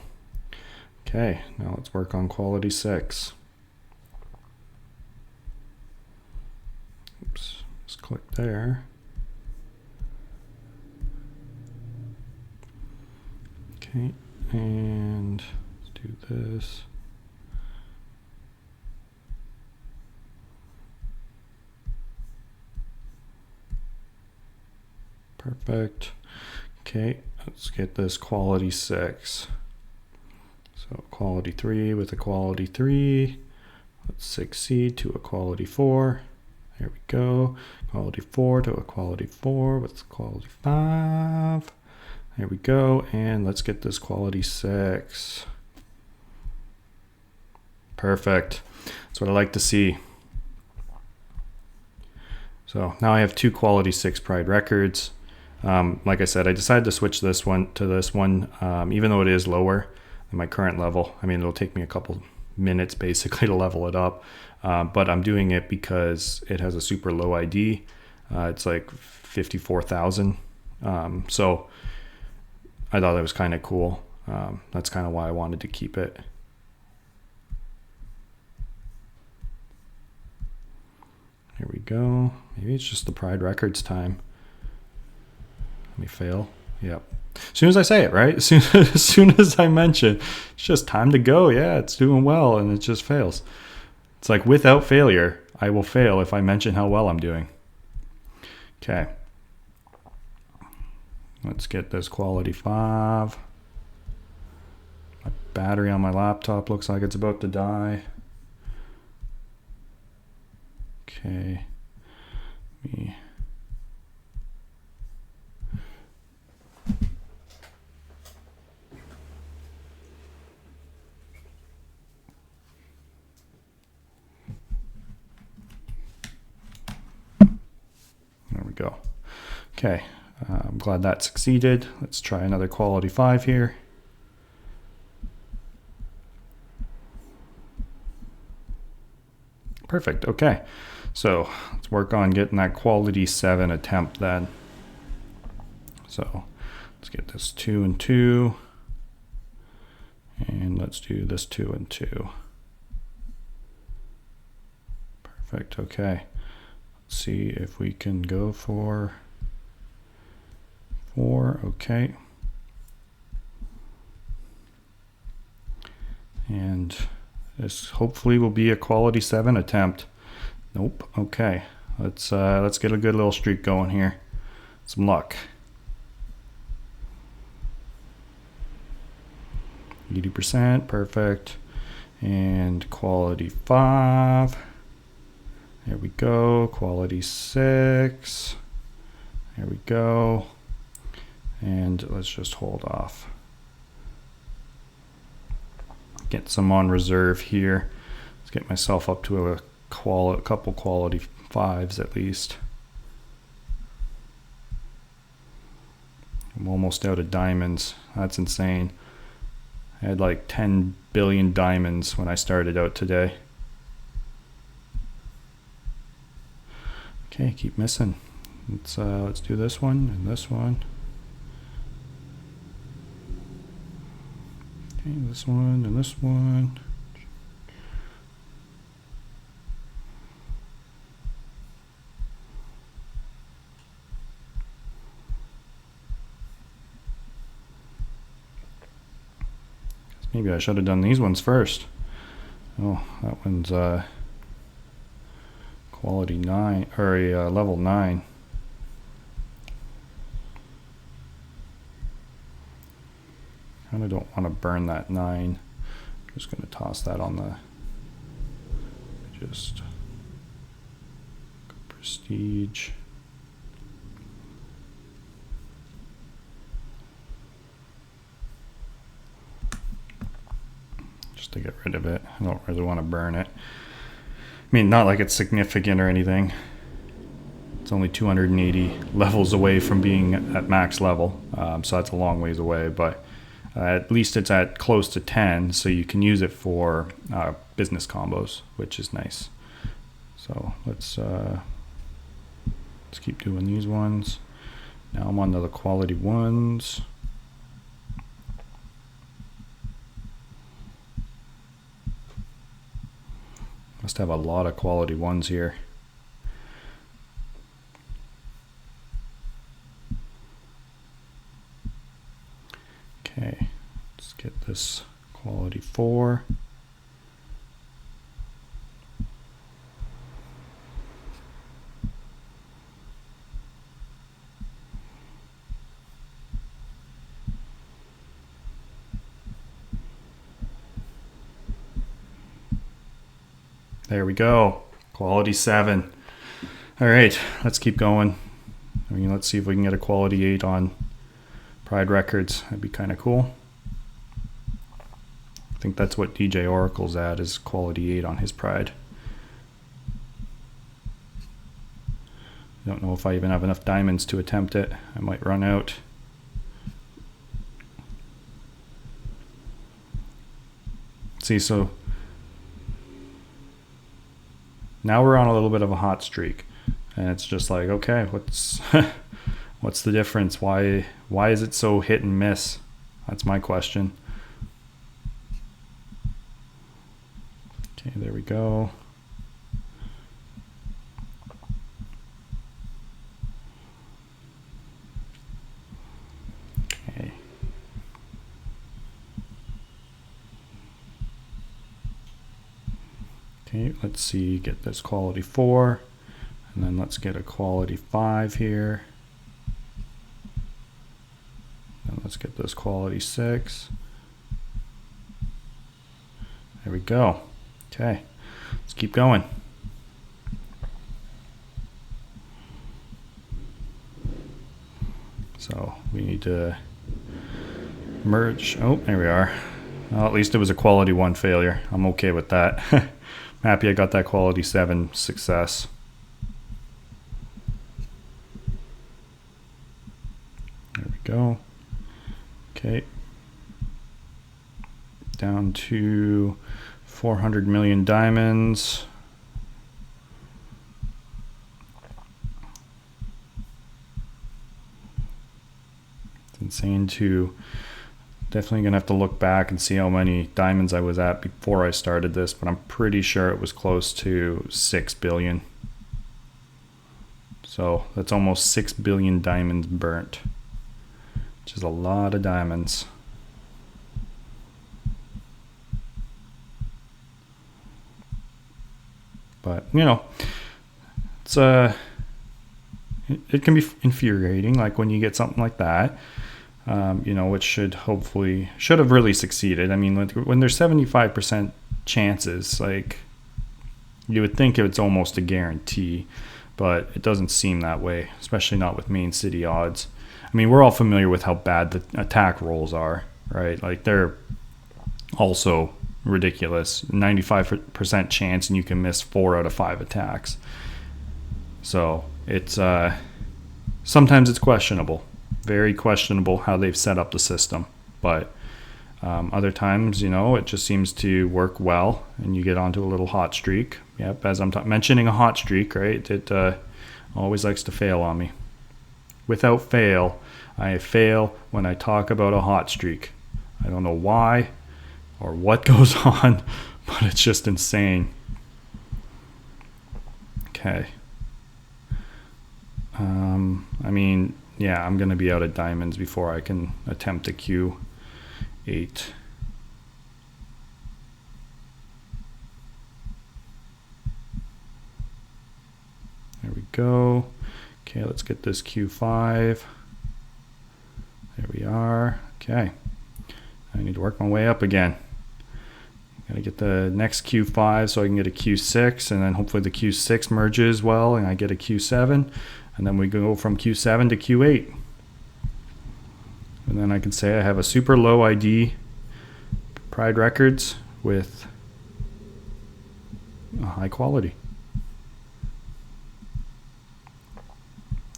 Okay, now let's work on quality 6. Oops, just click there. Okay, and let's do this. Perfect. Okay, let's get this quality 6. So quality 3 with a quality 3. Let's succeed to a quality 4. There we go. Quality 4 to a quality 4 with quality 5. There we go. And let's get this quality 6. Perfect. That's what I like to see. So now I have 2 quality 6 pride records. Like I said, I decided to switch this one to this one, even though it is lower than my current level. I mean, it'll take me a couple minutes basically to level it up, but I'm doing it because it has a super low ID. It's like 54,000. So I thought that was kind of cool. That's kind of why I wanted to keep it. Here we go. Maybe it's just the Pride Records time. Let me fail. Yep. As soon as I say it, right? As soon as I mention, it's just time to go. Yeah, it's doing well, and it just fails. It's like without failure, I will fail if I mention how well I'm doing. Okay. Let's get this quality 5. My battery on my laptop looks like it's about to die. Okay. There we go. Okay. I'm glad that succeeded. Let's try another quality 5 here. Perfect. Okay. So let's work on getting that quality 7 attempt then. So Let's get this 2 and 2. And let's do this 2 and 2. Perfect, okay. Let's see if we can go for 4, okay. And this hopefully will be a quality 7 attempt. Nope, okay. Let's get a good little streak going here. Some luck. 80%, perfect. And quality 5. There we go. Quality 6. There we go. And let's just hold off. Get some on reserve here. Let's get myself up to a couple quality 5s at least. I'm almost out of diamonds. That's insane. I had like 10 billion diamonds when I started out today. Okay, keep missing. Let's do this one and this one. Okay, this one and this one. Maybe I should have done these ones first. Oh, that one's quality 9 or a level 9. Kind of don't want to burn that 9. I'm just going to toss that on the just prestige. Just to get rid of it. I don't really want to burn it. I mean, not like it's significant or anything. It's only 280 levels away from being at max level, so that's a long ways away, but at least it's at close to 10, so you can use it for business combos, which is nice. So let's keep doing these ones. Now I'm on to the quality 1s. Must have a lot of quality 1s here. Okay, let's get this quality 4. There we go. Quality 7. All right, let's keep going. I mean, let's see if we can get a quality 8 on Pride Records. That'd be kind of cool. I think that's what DJ Oracle's at, is quality 8 on his Pride. I don't know if I even have enough diamonds to attempt it. I might run out. See, so now we're on a little bit of a hot streak, and it's just like, okay, what's the difference? Why is it so hit and miss? That's my question. Okay, there we go. Okay. Okay, let's see, get this quality 4, and then let's get a quality 5 here. And let's get this quality 6. There we go. Okay, let's keep going. So we need to merge. Oh, there we are. Well, at least it was a quality 1 failure. I'm okay with that. I'm happy I got that quality 7 success. There we go. Okay. Down to 400 million diamonds. insane too. Definitely gonna have to look back and see how many diamonds I was at before I started this, but I'm pretty sure it was close to 6 billion. So that's almost 6 billion diamonds burnt, which is a lot of diamonds. But it's it can be infuriating, like when you get something like that. Which should have really succeeded. I mean, when there's 75% chances, like, you would think it's almost a guarantee, but it doesn't seem that way, especially not with main city odds. I mean, we're all familiar with how bad the attack rolls are, right? Like, they're also ridiculous. 95% chance and you can miss 4 out of 5 attacks. So it's sometimes it's questionable. Very questionable how they've set up the system, but other times, it just seems to work well, and you get onto a little hot streak. Yep, as I'm mentioning a hot streak, right? It always likes to fail on me. Without fail, I fail when I talk about a hot streak. I don't know why or what goes on, but it's just insane. Okay. I'm going to be out of diamonds before I can attempt a Q8. There we go. Okay, let's get this Q5. There we are. Okay. I need to work my way up again. Got to get the next Q5 so I can get a Q6, and then hopefully the Q6 merges well and I get a Q7. And then we go from Q7 to Q8. And then I can say I have a super low ID Pride Records with a high quality.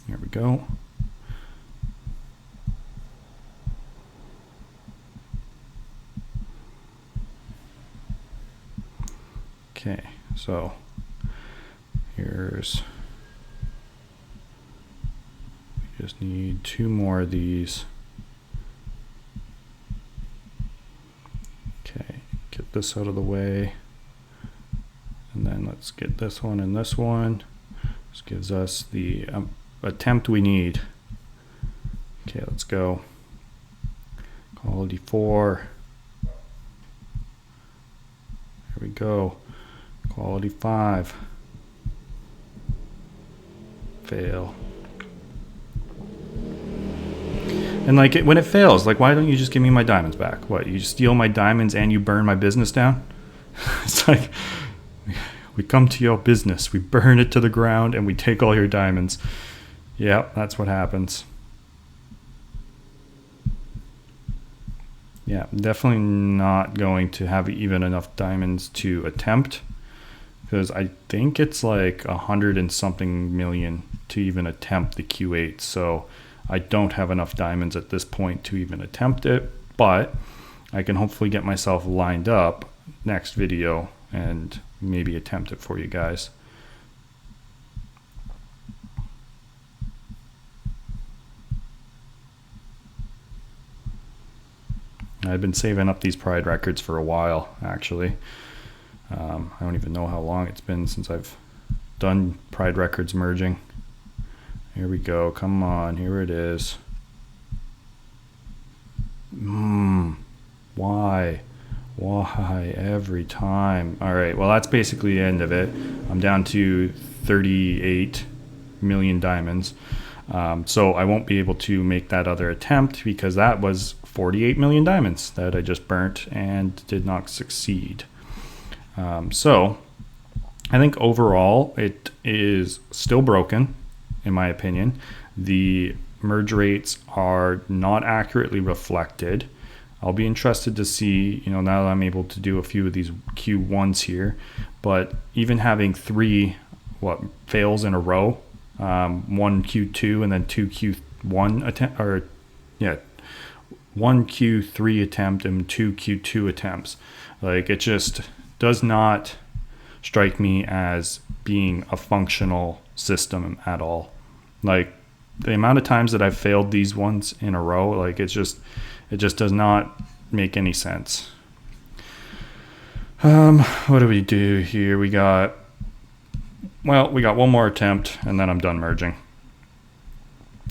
There we go. Okay, so here's... just need 2 more of these. Okay, get this out of the way. And then let's get this one and this one. This gives us the attempt we need. Okay, let's go. Quality 4. There we go. Quality 5. Fail. And like when it fails, like, why don't you just give me my diamonds back? What, you steal my diamonds and you burn my business down? It's like, we come to your business, we burn it to the ground, and we take all your diamonds. Yeah, that's what happens. Yeah, definitely not going to have even enough diamonds to attempt, because I think it's like 100 and something million to even attempt the Q8. So I don't have enough diamonds at this point to even attempt it, but I can hopefully get myself lined up next video and maybe attempt it for you guys. I've been saving up these Pride Records for a while, actually. I don't even know how long it's been since I've done Pride Records merging. Here we go. Come on. Here it is. Why? Why every time? All right. Well, that's basically the end of it. I'm down to 38 million diamonds. So I won't be able to make that other attempt because that was 48 million diamonds that I just burnt and did not succeed. So I think overall it is still broken. In my opinion, the merge rates are not accurately reflected. I'll be interested to see, now that I'm able to do a few of these Q1s here, but even having 3 fails in a row, 1 Q2 and then 2 Q1 attempt, or 1 Q3 attempt and 2 Q2 attempts. Like, it just does not strike me as being a functional system at all. Like, the amount of times that I've failed these ones in a row, like it just does not make any sense. What do we do here? We got one more attempt and then I'm done merging.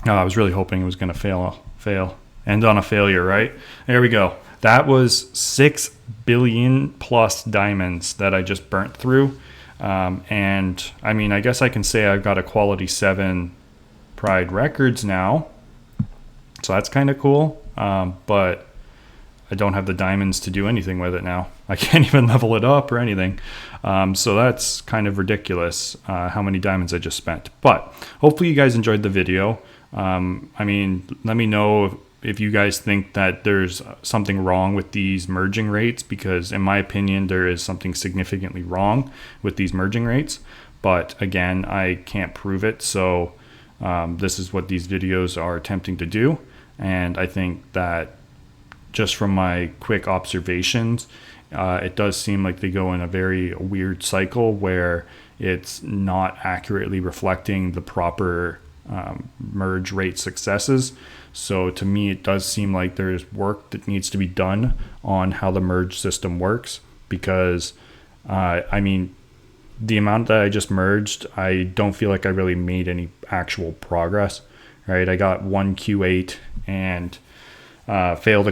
I was really hoping it was going to fail, end on a failure, right? There we go. That was 6 billion plus diamonds that I just burnt through. And I mean, I guess I can say I've got a quality 7 Pride records now. So that's kind of cool. But I don't have the diamonds to do anything with it now. I can't even level it up or anything. So that's kind of ridiculous, how many diamonds I just spent. But hopefully you guys enjoyed the video. I mean, let me know if you guys think that there's something wrong with these merging rates, because in my opinion, there is something significantly wrong with these merging rates. But again, I can't prove it. So this is what these videos are attempting to do. And I think that just from my quick observations, it does seem like they go in a very weird cycle where it's not accurately reflecting the proper merge rate successes. So to me, it does seem like there's work that needs to be done on how the merge system works, because I mean, the amount that I just merged, I don't feel like I really made any actual progress, right? I got one Q8 and I failed 2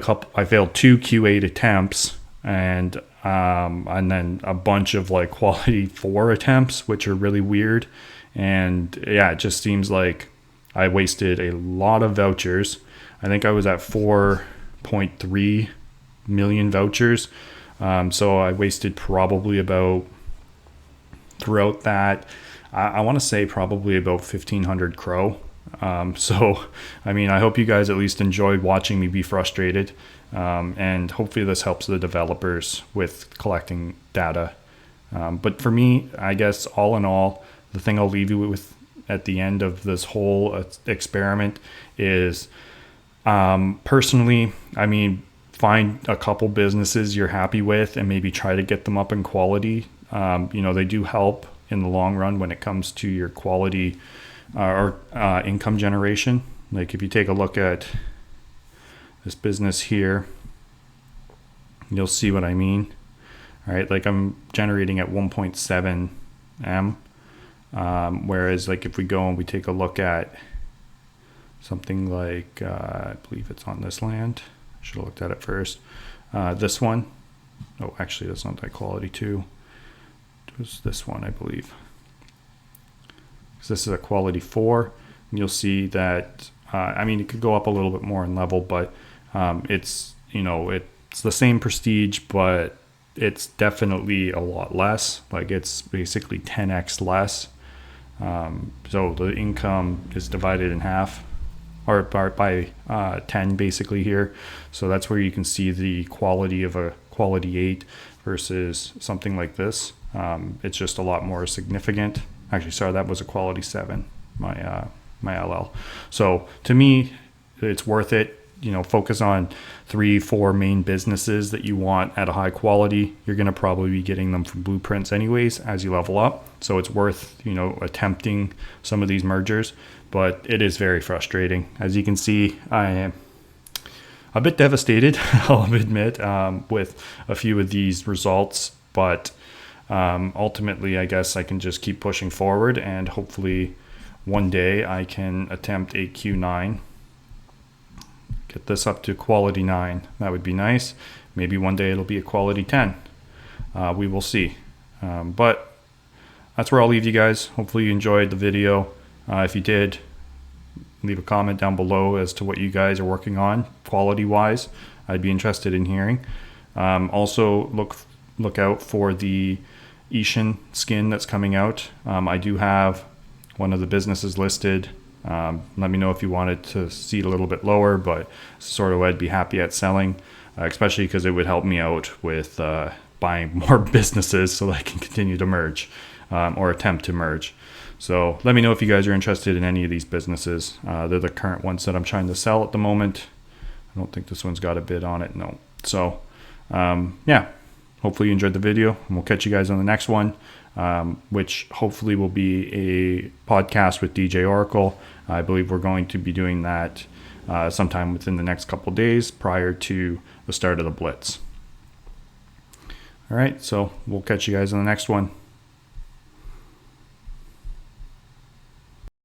Q8 attempts, and then a bunch of like quality 4 attempts, which are really weird. And yeah, it just seems like I wasted a lot of vouchers. I think I was at 4.3 million vouchers. So I wasted probably about, throughout that, I want to say probably about 1,500 crow. So, I mean, I hope you guys at least enjoyed watching me be frustrated. And hopefully this helps the developers with collecting data. But for me, I guess all in all, the thing I'll leave you with at the end of this whole experiment is, personally, I mean, find a couple businesses you're happy with and maybe try to get them up in quality. They do help in the long run when it comes to your quality or income generation. Like if you take a look at this business here, you'll see what I mean. All right, like I'm generating at 1.7 M. Whereas like if we go and we take a look at something like, I believe it's on this land. I should have looked at it first. This one. Oh, actually that's not that quality too. It was this one, I believe. So this is a quality 4. And you'll see that, I mean, it could go up a little bit more in level, but it's the same prestige, but it's definitely a lot less. Like it's basically 10x less. So the income is divided in half, or by 10 basically here. So that's where you can see the quality of a quality 8 versus something like this. It's just a lot more significant. Actually, sorry, that was a quality 7, my LL. So to me, it's worth it. Focus on 3-4 main businesses that you want at a high quality. You're going to probably be getting them from blueprints anyways as you level up. So it's worth, attempting some of these mergers, but it is very frustrating. As you can see, I am a bit devastated, I'll admit, with a few of these results, but ultimately, I guess I can just keep pushing forward, and hopefully one day I can attempt a Q9. Get this up to quality 9. That would be nice. Maybe one day it'll be a quality 10. We will see. But that's where I'll leave you guys. Hopefully you enjoyed the video. If you did, leave a comment down below as to what you guys are working on quality wise. I'd be interested in hearing. Also look out for the Ishin skin that's coming out. I do have one of the businesses listed. Let me know if you wanted to see it a little bit lower, but sort of I'd be happy at selling, especially because it would help me out with buying more businesses so that I can continue to merge or attempt to merge. So let me know if you guys are interested in any of these businesses. They're the current ones that I'm trying to sell at the moment. I don't think this one's got a bid on it. No. So yeah, hopefully you enjoyed the video, and we'll catch you guys on the next one. which hopefully will be a podcast with DJ Oracle. I believe we're going to be doing that sometime within the next couple days prior to the start of the Blitz. All right, so we'll catch you guys in the next one.